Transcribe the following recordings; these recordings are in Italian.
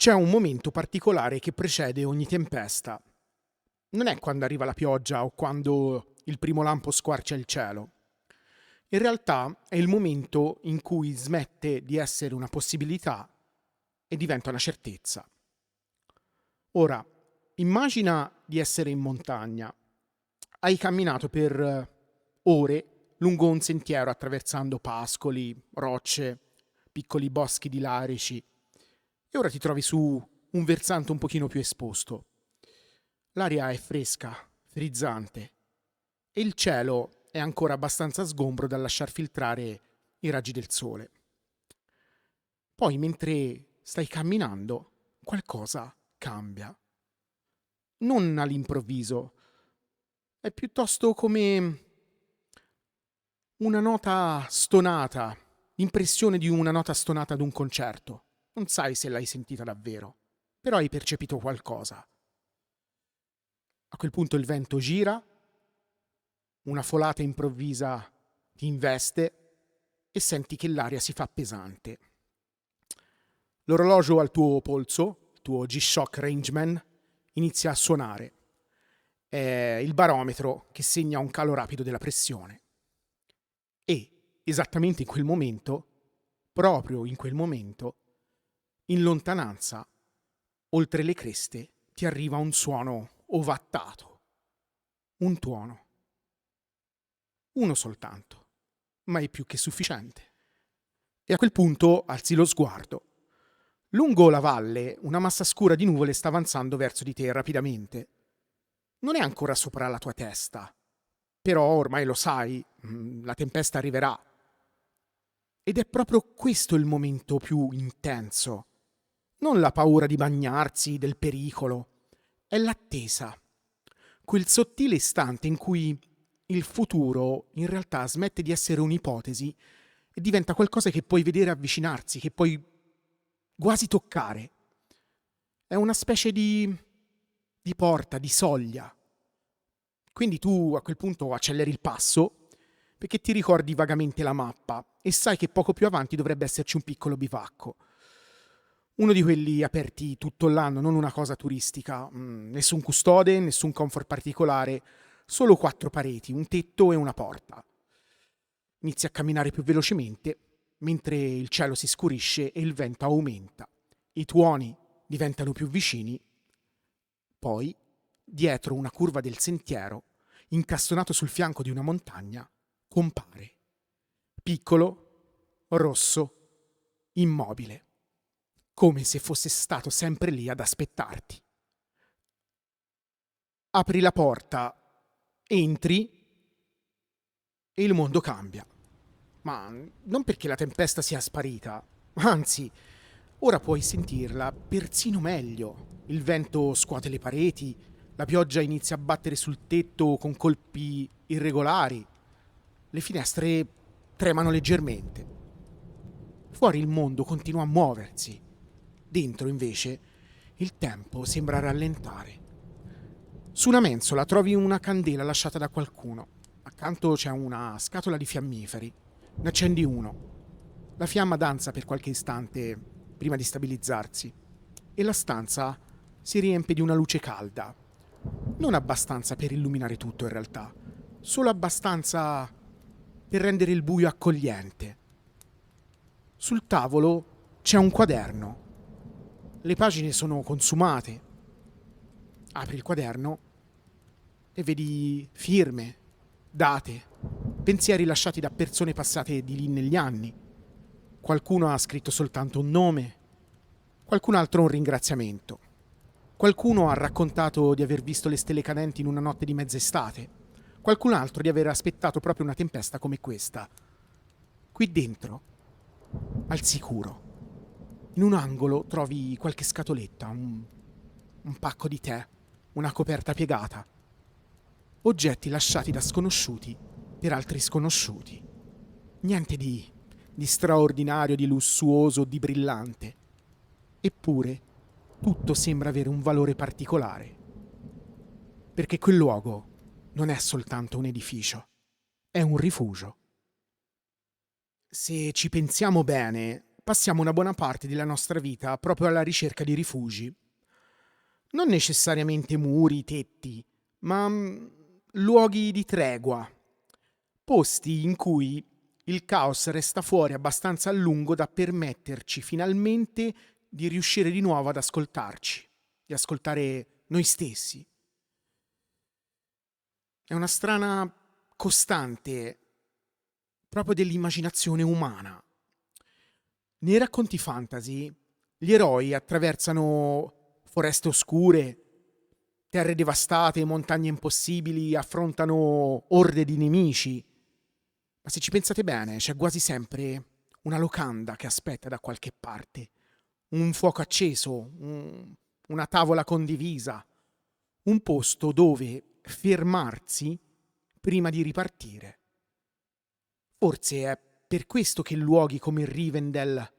C'è un momento particolare che precede ogni tempesta. Non è quando arriva la pioggia o quando il primo lampo squarcia il cielo. In realtà è il momento in cui smette di essere una possibilità e diventa una certezza. Ora, immagina di essere in montagna. Hai camminato per ore lungo un sentiero attraversando pascoli, rocce, piccoli boschi di larici e ora ti trovi su un versante un pochino più esposto. L'aria è fresca, frizzante e il cielo è ancora abbastanza sgombro da lasciar filtrare i raggi del sole. Poi, mentre stai camminando, qualcosa cambia. Non all'improvviso, è piuttosto come una nota stonata, l'impressione di una nota stonata ad un concerto. Non sai se l'hai sentita davvero, però hai percepito qualcosa. A quel punto il vento gira, una folata improvvisa ti investe e senti che l'aria si fa pesante. L'orologio al tuo polso, il tuo G-Shock Rangeman, inizia a suonare. È il barometro che segna un calo rapido della pressione. E, esattamente in quel momento, proprio in quel momento, in lontananza, oltre le creste, ti arriva un suono ovattato. Un tuono. Uno soltanto, ma è più che sufficiente. E a quel punto alzi lo sguardo. Lungo la valle, una massa scura di nuvole sta avanzando verso di te rapidamente. Non è ancora sopra la tua testa, però ormai lo sai, la tempesta arriverà. Ed è proprio questo il momento più intenso. Non la paura di bagnarsi, del pericolo, è l'attesa. Quel sottile istante in cui il futuro in realtà smette di essere un'ipotesi e diventa qualcosa che puoi vedere avvicinarsi, che puoi quasi toccare. È una specie di porta, di soglia. Quindi tu a quel punto acceleri il passo perché ti ricordi vagamente la mappa e sai che poco più avanti dovrebbe esserci un piccolo bivacco. Uno di quelli aperti tutto l'anno, non una cosa turistica. Nessun custode, nessun comfort particolare, solo 4 pareti, un tetto e una porta. Inizi a camminare più velocemente mentre il cielo si scurisce e il vento aumenta. I tuoni diventano più vicini. Poi, dietro una curva del sentiero, incastonato sul fianco di una montagna, compare. Piccolo, rosso, immobile, come se fosse stato sempre lì ad aspettarti. Apri la porta, entri e il mondo cambia. Ma non perché la tempesta sia sparita, anzi, ora puoi sentirla persino meglio. Il vento scuote le pareti, la pioggia inizia a battere sul tetto con colpi irregolari, le finestre tremano leggermente. Fuori il mondo continua a muoversi. Dentro, invece, il tempo sembra rallentare. Su una mensola trovi una candela lasciata da qualcuno. Accanto c'è una scatola di fiammiferi. Ne accendi uno. La fiamma danza per qualche istante prima di stabilizzarsi e la stanza si riempie di una luce calda. Non abbastanza per illuminare tutto in realtà, solo abbastanza per rendere il buio accogliente. Sul tavolo c'è un quaderno. Le pagine sono consumate. Apri il quaderno e vedi firme, date, pensieri lasciati da persone passate di lì negli anni. Qualcuno ha scritto soltanto un nome, qualcun altro un ringraziamento. Qualcuno ha raccontato di aver visto le stelle cadenti in una notte di mezz'estate, qualcun altro di aver aspettato proprio una tempesta come questa. Qui dentro, al sicuro, in un angolo trovi qualche scatoletta, un pacco di tè, una coperta piegata. Oggetti lasciati da sconosciuti per altri sconosciuti. Niente di straordinario, di lussuoso, di brillante. Eppure, tutto sembra avere un valore particolare. Perché quel luogo non è soltanto un edificio, è un rifugio. Se ci pensiamo bene, passiamo una buona parte della nostra vita proprio alla ricerca di rifugi. Non necessariamente muri, tetti, ma luoghi di tregua, posti in cui il caos resta fuori abbastanza a lungo da permetterci finalmente di riuscire di nuovo ad ascoltarci, di ascoltare noi stessi. È una strana costante proprio dell'immaginazione umana. Nei racconti fantasy, gli eroi attraversano foreste oscure, terre devastate, montagne impossibili, affrontano orde di nemici. Ma se ci pensate bene, c'è quasi sempre una locanda che aspetta da qualche parte, un fuoco acceso, una tavola condivisa, un posto dove fermarsi prima di ripartire. Forse è per questo che luoghi come Rivendell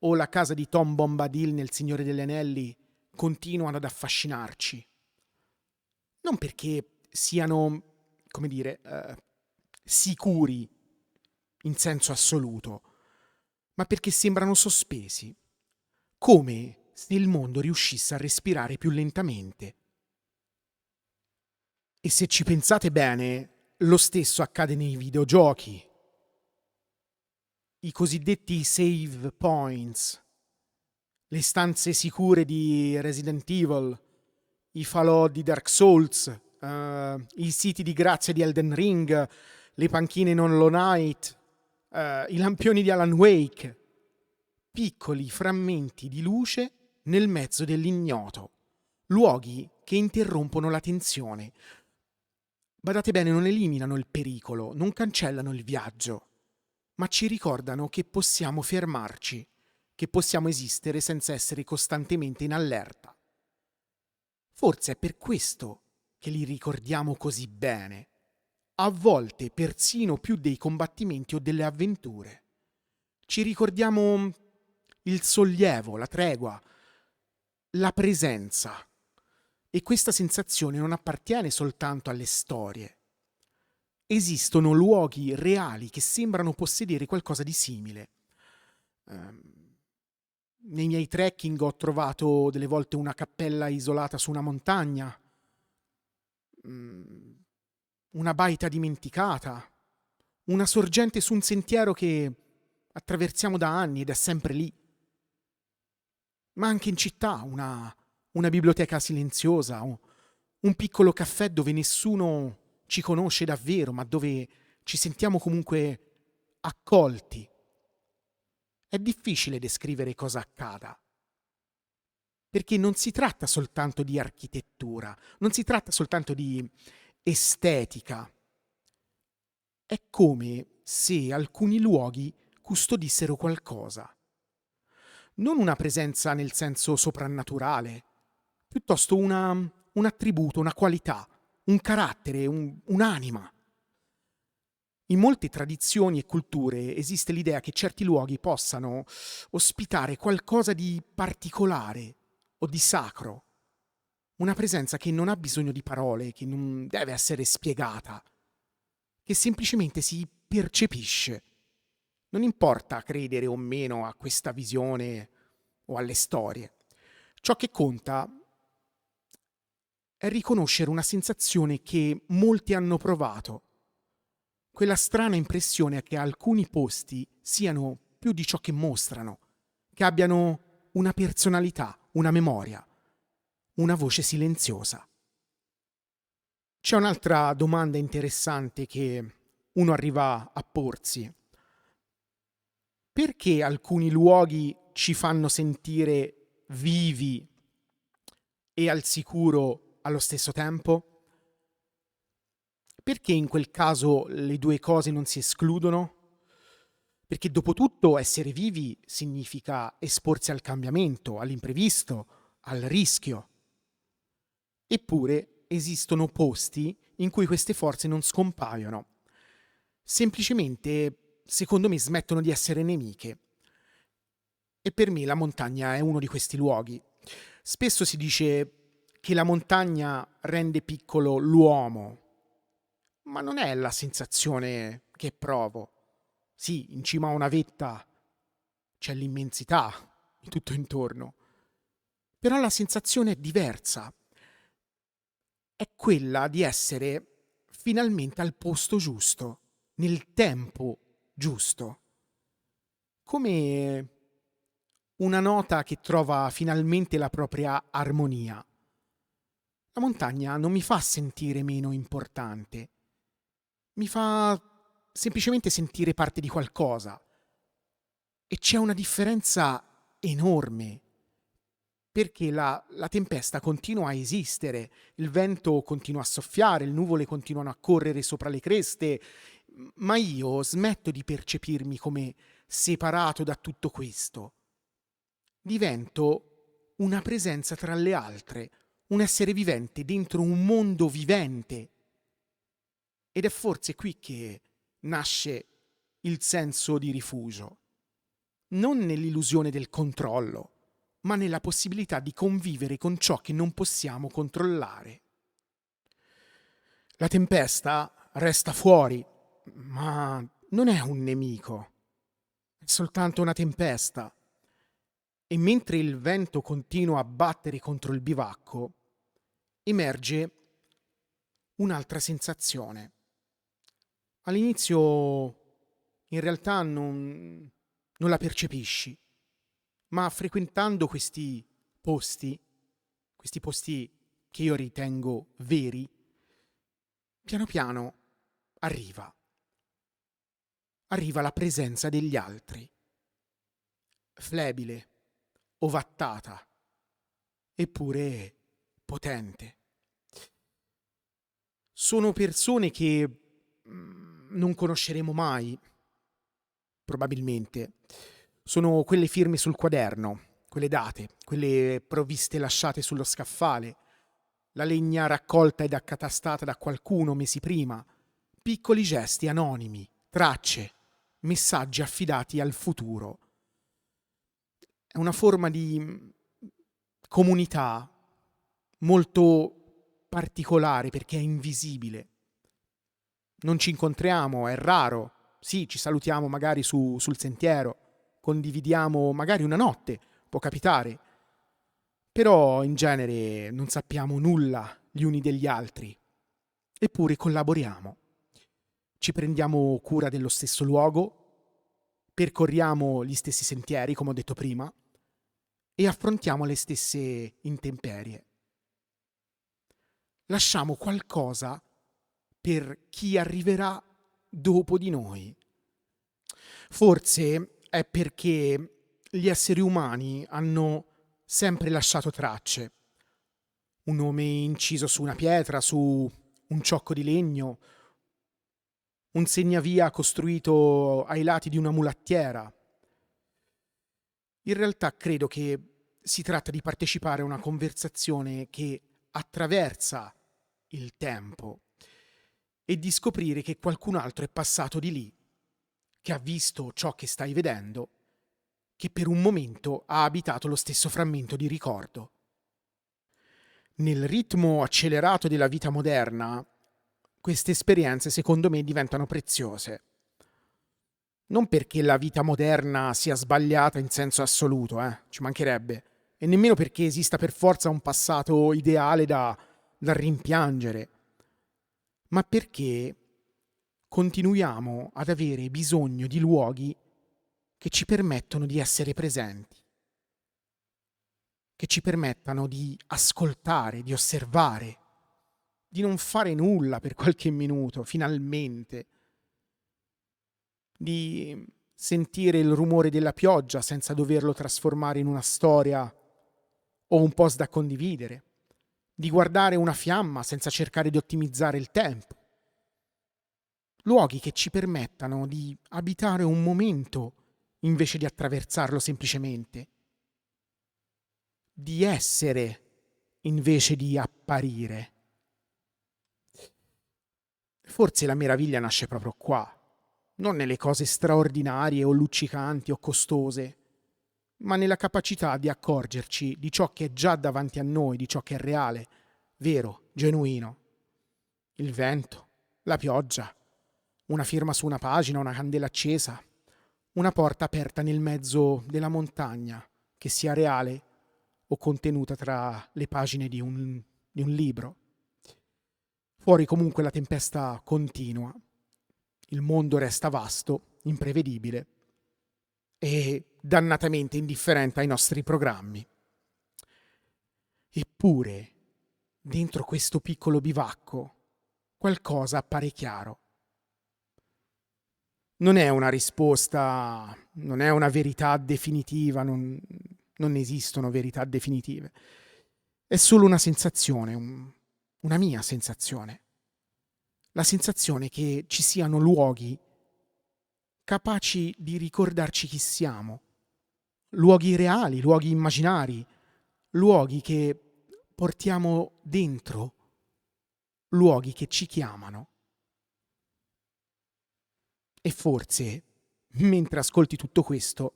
o la casa di Tom Bombadil nel Signore degli Anelli continuano ad affascinarci. Non perché siano, come dire, sicuri in senso assoluto, ma perché sembrano sospesi, come se il mondo riuscisse a respirare più lentamente. E se ci pensate bene, lo stesso accade nei videogiochi. I cosiddetti save points, le stanze sicure di Resident Evil, i falò di Dark Souls, i siti di grazia di Elden Ring, le panchine in Hollow Knight, i lampioni di Alan Wake, piccoli frammenti di luce nel mezzo dell'ignoto, luoghi che interrompono la tensione. Badate bene, non eliminano il pericolo, non cancellano il viaggio, ma ci ricordano che possiamo fermarci, che possiamo esistere senza essere costantemente in allerta. Forse è per questo che li ricordiamo così bene, a volte persino più dei combattimenti o delle avventure. Ci ricordiamo il sollievo, la tregua, la presenza. E questa sensazione non appartiene soltanto alle storie. Esistono luoghi reali che sembrano possedere qualcosa di simile. Nei miei trekking ho trovato delle volte una cappella isolata su una montagna, una baita dimenticata, una sorgente su un sentiero che attraversiamo da anni ed è sempre lì. Ma anche in città una biblioteca silenziosa, un piccolo caffè dove nessuno ci conosce davvero, ma dove ci sentiamo comunque accolti. È difficile descrivere cosa accada, perché non si tratta soltanto di architettura, non si tratta soltanto di estetica. È come se alcuni luoghi custodissero qualcosa. Non una presenza nel senso soprannaturale, piuttosto un attributo, una qualità, un carattere, un'anima. In molte tradizioni e culture esiste l'idea che certi luoghi possano ospitare qualcosa di particolare o di sacro, una presenza che non ha bisogno di parole, che non deve essere spiegata, che semplicemente si percepisce. Non importa credere o meno a questa visione o alle storie. Ciò che conta è riconoscere una sensazione che molti hanno provato. Quella strana impressione che alcuni posti siano più di ciò che mostrano, che abbiano una personalità, una memoria, una voce silenziosa. C'è un'altra domanda interessante che uno arriva a porsi. Perché alcuni luoghi ci fanno sentire vivi e al sicuro allo stesso tempo? Perché in quel caso le due cose non si escludono? Perché dopo tutto essere vivi significa esporsi al cambiamento, all'imprevisto, al rischio. Eppure esistono posti in cui queste forze non scompaiono. Semplicemente, secondo me, smettono di essere nemiche. E per me la montagna è uno di questi luoghi. Spesso si dice che la montagna rende piccolo l'uomo, ma non è la sensazione che provo. Sì, in cima a una vetta c'è l'immensità di tutto intorno, però la sensazione è diversa, è quella di essere finalmente al posto giusto, nel tempo giusto, come una nota che trova finalmente la propria armonia. La montagna non mi fa sentire meno importante, mi fa semplicemente sentire parte di qualcosa. E c'è una differenza enorme, perché la tempesta continua a esistere, il vento continua a soffiare, le nuvole continuano a correre sopra le creste, ma io smetto di percepirmi come separato da tutto questo. Divento una presenza tra le altre, un essere vivente dentro un mondo vivente. Ed è forse qui che nasce il senso di rifugio. Non nell'illusione del controllo, ma nella possibilità di convivere con ciò che non possiamo controllare. La tempesta resta fuori, ma non è un nemico, è soltanto una tempesta. E mentre il vento continua a battere contro il bivacco, emerge un'altra sensazione. All'inizio in realtà non la percepisci, ma frequentando questi posti che io ritengo veri, piano piano arriva la presenza degli altri, flebile, ovattata, eppure potente. Sono persone che non conosceremo mai, probabilmente. Sono quelle firme sul quaderno, quelle date, quelle provviste lasciate sullo scaffale, la legna raccolta ed accatastata da qualcuno mesi prima, piccoli gesti anonimi, tracce, messaggi affidati al futuro. È una forma di comunità molto particolare perché è invisibile. Non ci incontriamo, è raro. Sì, ci salutiamo magari sul sentiero, condividiamo magari una notte, può capitare. Però in genere non sappiamo nulla gli uni degli altri. Eppure collaboriamo. Ci prendiamo cura dello stesso luogo, percorriamo gli stessi sentieri, come ho detto prima, e affrontiamo le stesse intemperie. Lasciamo qualcosa per chi arriverà dopo di noi. Forse è perché gli esseri umani hanno sempre lasciato tracce. Un nome inciso su una pietra, su un ciocco di legno, un segnavia costruito ai lati di una mulattiera. In realtà credo che si tratta di partecipare a una conversazione che attraversa il tempo e di scoprire che qualcun altro è passato di lì, che ha visto ciò che stai vedendo, che per un momento ha abitato lo stesso frammento di ricordo. Nel ritmo accelerato della vita moderna, queste esperienze secondo me diventano preziose. Non perché la vita moderna sia sbagliata in senso assoluto, ci mancherebbe, e nemmeno perché esista per forza un passato ideale da rimpiangere, ma perché continuiamo ad avere bisogno di luoghi che ci permettono di essere presenti, che ci permettano di ascoltare, di osservare, di non fare nulla per qualche minuto, finalmente, di sentire il rumore della pioggia senza doverlo trasformare in una storia o un post da condividere, di guardare una fiamma senza cercare di ottimizzare il tempo. Luoghi che ci permettano di abitare un momento invece di attraversarlo semplicemente, di essere invece di apparire. Forse la meraviglia nasce proprio qua, non nelle cose straordinarie o luccicanti o costose, ma nella capacità di accorgerci di ciò che è già davanti a noi, di ciò che è reale, vero, genuino. Il vento, la pioggia, una firma su una pagina, una candela accesa, una porta aperta nel mezzo della montagna, che sia reale o contenuta tra le pagine di un libro. Fuori comunque la tempesta continua, il mondo resta vasto, imprevedibile e dannatamente indifferente ai nostri programmi. Eppure, dentro questo piccolo bivacco, qualcosa appare chiaro. Non è una risposta, non è una verità definitiva, non esistono verità definitive. È solo una sensazione, una mia sensazione. La sensazione che ci siano luoghi capaci di ricordarci chi siamo, luoghi reali, luoghi immaginari, luoghi che portiamo dentro, luoghi che ci chiamano. E forse, mentre ascolti tutto questo,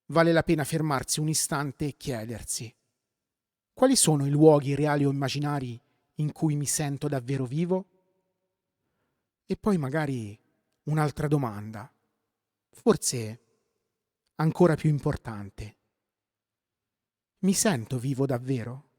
vale la pena fermarsi un istante e chiedersi: quali sono i luoghi reali o immaginari in cui mi sento davvero vivo? E poi magari un'altra domanda, forse ancora più importante: mi sento vivo davvero?